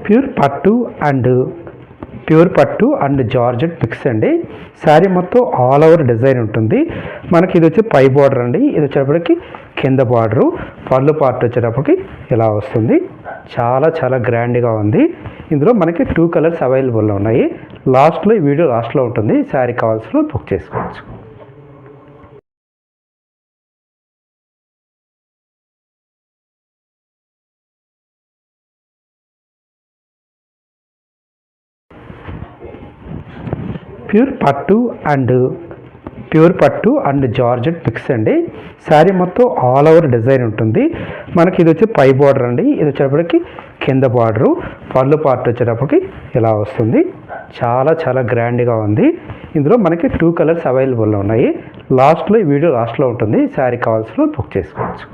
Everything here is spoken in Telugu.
ప్యూర్ పట్టు అండ్ జార్జెట్ మిక్స్ అండి. శారీ మొత్తం ఆల్ ఓవర్ డిజైన్ ఉంటుంది. మనకి ఇది వచ్చి పై బార్డర్ అండి, ఇది వచ్చేటప్పటికి కింద బార్డరు. పళ్ళు పార్ట్ వచ్చేటప్పటికి ఇలా వస్తుంది. చాలా గ్రాండ్గా ఉంది. ఇందులో మనకి 2 కలర్స్ అవైలబుల్లో ఉన్నాయి. లాస్ట్లో ఈ వీడియో లాస్ట్లో ఉంటుంది. శారీ కావాల్సిన బుక్ చేసుకోవచ్చు. ప్యూర్ పట్టు అండ్ జార్జెట్ మిక్స్ అండి. శారీ మొత్తం ఆల్ ఓవర్ డిజైన్ ఉంటుంది. మనకి ఇది వచ్చి పై బార్డర్ అండి, ఇది వచ్చేటప్పటికి కింద బార్డరు. పళ్ళు పార్ట్ వచ్చేటప్పటికి ఇలా వస్తుంది. చాలా గ్రాండ్గా ఉంది. ఇందులో మనకి 2 కలర్స్ అవైలబుల్లో ఉన్నాయి. లాస్ట్లో ఈ వీడియో లాస్ట్లో ఉంటుంది. శారీ కావాల్సిన బుక్ చేసుకోవచ్చు.